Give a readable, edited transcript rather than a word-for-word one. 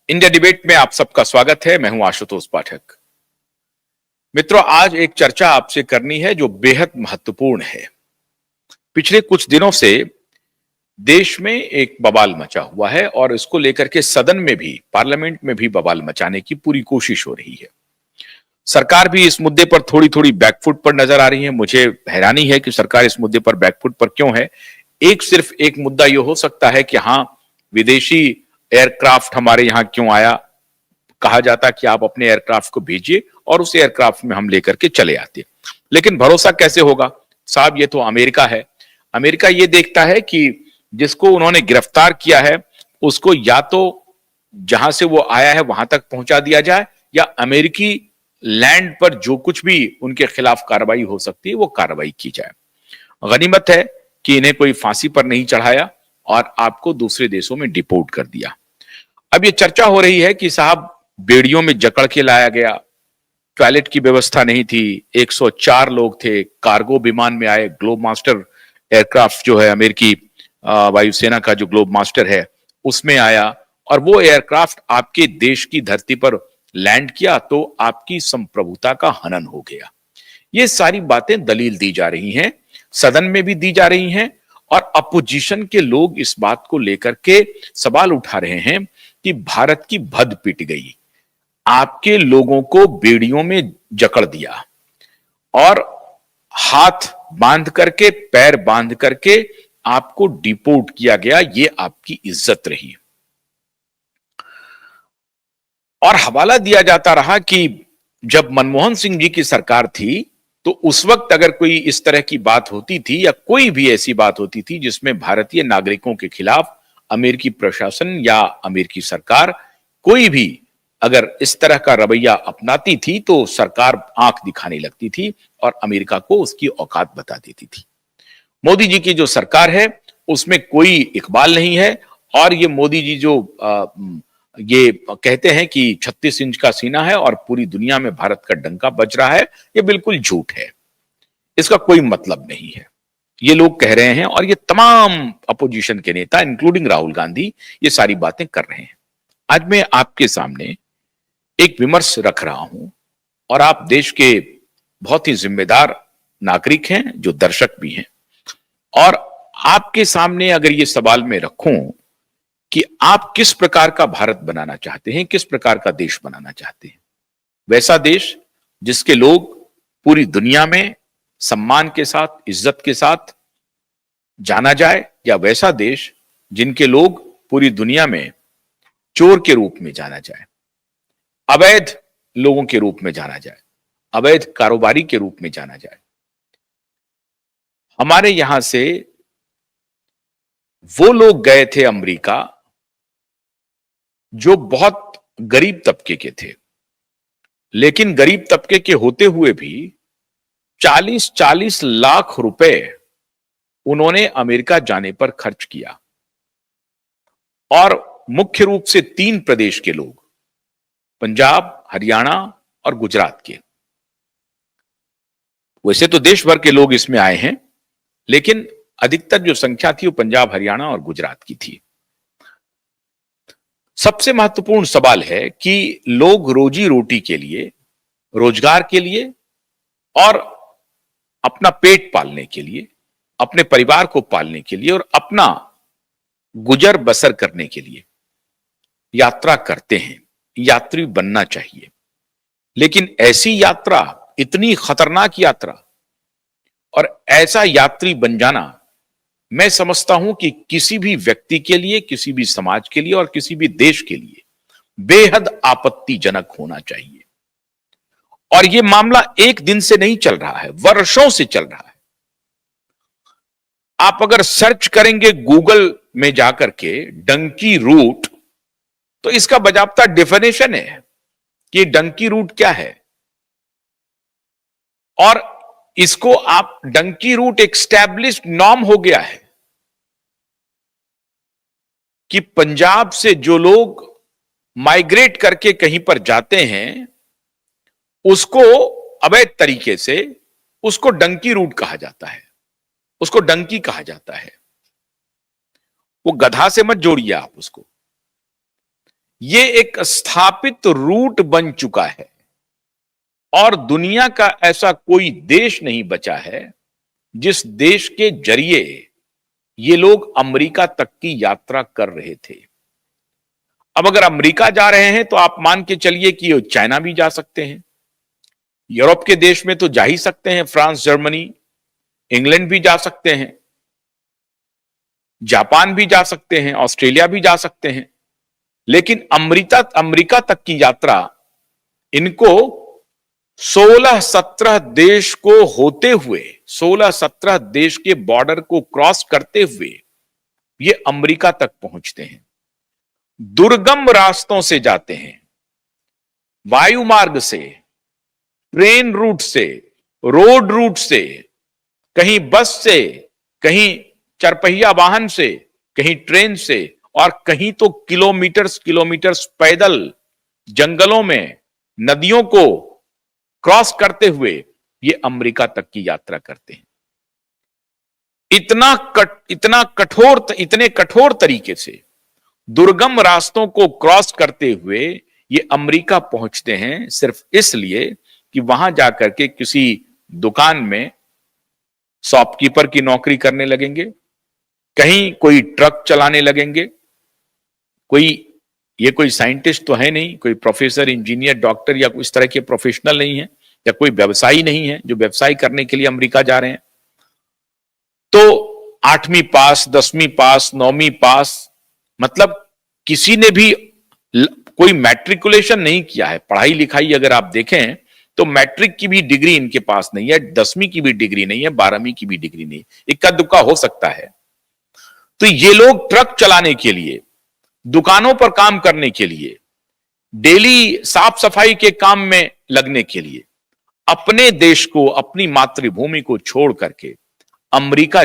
India debate में आप सबका स्वागत है। मैं हूं आशुतोष पाठक। मित्रों, आज एक चर्चा आपसे करनी है जो बेहद महत्वपूर्ण है। पिछले कुछ दिनों से देश में एक बवाल मचा हुआ है और इसको लेकर के सदन में भी, पार्लियामेंट में भी बवाल मचाने की पूरी कोशिश हो रही है। सरकार भी इस मुद्दे पर थोड़ी थोड़ी बैकफुट पर नजर आ रही है। मुझे हैरानी है कि सरकार इस मुद्दे पर बैकफुट पर क्यों है। सिर्फ एक मुद्दा यह हो सकता है कि हां, विदेशी एयरक्राफ्ट हमारे यहां क्यों आया, कहा जाता कि आप अपने एयरक्राफ्ट को भेजिए और उस एयरक्राफ्ट में हम लेकर के चले आते। लेकिन भरोसा कैसे होगा साहब, ये तो अमेरिका है। अमेरिका ये देखता है कि जिसको उन्होंने गिरफ्तार किया है उसको या तो जहां से वो आया है वहां तक पहुंचा दिया जाए, या अमेरिकी लैंड पर जो कुछ भी उनके खिलाफ कार्रवाई हो सकती है वो कार्रवाई की जाए। गनीमत है कि इन्हें कोई फांसी पर नहीं चढ़ाया और आपको दूसरे देशों में डिपोर्ट कर दिया। अब ये चर्चा हो रही है कि साहब, बेड़ियों में जकड़ के लाया गया, टॉयलेट की व्यवस्था नहीं थी, 104 लोग थे, कार्गो विमान में आए, ग्लोब मास्टर एयरक्राफ्ट जो है अमेरिकी वायुसेना का जो ग्लोब मास्टर है उसमें आया, और वो एयरक्राफ्ट आपके देश की धरती पर लैंड किया तो आपकी संप्रभुता का हनन हो गया। ये सारी बातें दलील दी जा रही हैं, सदन में भी दी जा रही हैं, और अपोजिशन के लोग इस बात को लेकर के सवाल उठा रहे हैं कि भारत की भद पिट गई, आपके लोगों को बेड़ियों में जकड़ दिया और हाथ बांध करके, पैर बांध करके आपको डिपोर्ट किया गया, ये आपकी इज्जत रही। और हवाला दिया जाता रहा कि जब मनमोहन सिंह जी की सरकार थी तो उस वक्त अगर कोई इस तरह की बात होती थी या कोई भी ऐसी बात होती थी जिसमें भारतीय नागरिकों के खिलाफ अमेरिकी प्रशासन या अमेरिकी सरकार कोई भी अगर इस तरह का रवैया अपनाती थी तो सरकार आंख दिखाने लगती थी और अमेरिका को उसकी औकात बता देती थी। मोदी जी की जो सरकार है उसमें कोई इकबाल नहीं है, और ये मोदी जी जो ये कहते हैं कि 36 इंच का सीना है और पूरी दुनिया में भारत का डंका बज रहा है, ये बिल्कुल झूठ है। इसका कोई मतलब नहीं है, ये लोग कह रहे हैं, और ये तमाम अपोजिशन के नेता इंक्लूडिंग राहुल गांधी ये सारी बातें कर रहे हैं। आज मैं आपके सामने एक विमर्श रख रहा हूं, और आप देश के बहुत ही जिम्मेदार नागरिक हैं जो दर्शक भी हैं, और आपके सामने अगर ये सवाल मैं रखूं कि आप किस प्रकार का भारत बनाना चाहते हैं, किस प्रकार का देश बनाना चाहते हैं, वैसा देश जिसके लोग पूरी दुनिया में सम्मान के साथ, इज्जत के साथ जाना जाए, या वैसा देश जिनके लोग पूरी दुनिया में चोर के रूप में जाना जाए, अवैध लोगों के रूप में जाना जाए, अवैध कारोबारी के रूप में जाना जाए। हमारे यहां से वो लोग गए थे अमेरिका जो बहुत गरीब तबके के थे, लेकिन गरीब तबके के होते हुए भी 40-40 लाख रुपए उन्होंने अमेरिका जाने पर खर्च किया, और मुख्य रूप से 3 प्रदेश के लोग, पंजाब, हरियाणा और गुजरात के। वैसे तो देश भर के लोग इसमें आए हैं, लेकिन अधिकतर जो संख्या थी वो पंजाब, हरियाणा और गुजरात की थी। सबसे महत्वपूर्ण सवाल है कि लोग रोजी रोटी के लिए, रोजगार के लिए और अपना पेट पालने के लिए, अपने परिवार को पालने के लिए और अपना गुजर बसर करने के लिए यात्रा करते हैं। यात्री बनना चाहिए, लेकिन ऐसी यात्रा, इतनी खतरनाक यात्रा और ऐसा यात्री बन जाना, मैं समझता हूं कि किसी भी व्यक्ति के लिए, किसी भी समाज के लिए और किसी भी देश के लिए बेहद आपत्तिजनक होना चाहिए। और यह मामला एक दिन से नहीं चल रहा है, वर्षों से चल रहा है। आप अगर सर्च करेंगे गूगल में जाकर के डंकी रूट, तो इसका बाजाबता डेफिनेशन है कि डंकी रूट क्या है, और इसको आप डंकी रूट एक स्टैब्लिश्ड नॉर्म हो गया है कि पंजाब से जो लोग माइग्रेट करके कहीं पर जाते हैं उसको अवैध तरीके से, उसको डंकी रूट कहा जाता है, उसको डंकी कहा जाता है। वो गधा से मत जोड़िए आप उसको। ये एक स्थापित रूट बन चुका है और दुनिया का ऐसा कोई देश नहीं बचा है जिस देश के जरिए ये लोग अमेरिका तक की यात्रा कर रहे थे। अब अगर अमेरिका जा रहे हैं तो आप मान के चलिए कि चाइना भी जा सकते हैं, यूरोप के देश में तो जा ही सकते हैं, फ्रांस, जर्मनी, इंग्लैंड भी जा सकते हैं, जापान भी जा सकते हैं, ऑस्ट्रेलिया भी जा सकते हैं। लेकिन अमेरिका तक की यात्रा इनको 16-17 देश को होते हुए, 16-17 देश के बॉर्डर को क्रॉस करते हुए ये अमेरिका तक पहुंचते हैं। दुर्गम रास्तों से जाते हैं, वायु मार्ग से, ट्रेन रूट से, रोड रूट से, कहीं बस से, कहीं चरपहिया वाहन से, कहीं ट्रेन से, और कहीं तो किलोमीटर्स पैदल जंगलों में, नदियों को क्रॉस करते हुए ये अमेरिका तक की यात्रा करते हैं। इतने कठोर तरीके से दुर्गम रास्तों को क्रॉस करते हुए ये अमेरिका पहुंचते हैं सिर्फ इसलिए कि वहां जाकर के किसी दुकान में शॉपकीपर की नौकरी करने लगेंगे, कहीं कोई ट्रक चलाने लगेंगे। ये कोई साइंटिस्ट तो है नहीं, कोई प्रोफेसर, इंजीनियर, डॉक्टर या इस तरह के प्रोफेशनल नहीं है, या कोई व्यवसायी नहीं है जो व्यवसाय करने के लिए अमेरिका जा रहे हैं। तो 8वीं पास, 10वीं पास, 9वीं पास, मतलब किसी ने भी कोई मैट्रिकुलेशन नहीं किया है। पढ़ाई लिखाई अगर आप देखें तो मैट्रिक की भी डिग्री इनके पास नहीं है, 10वीं की भी डिग्री नहीं है, 12वीं की भी डिग्री नहीं, इक्का दुक्का हो सकता है। तो ये लोग ट्रक चलाने के लिए, दुकानों पर काम करने के लिए, डेली साफ सफाई के काम में लगने के लिए अपने देश को, अपनी मातृभूमि को छोड़ करके अमेरिका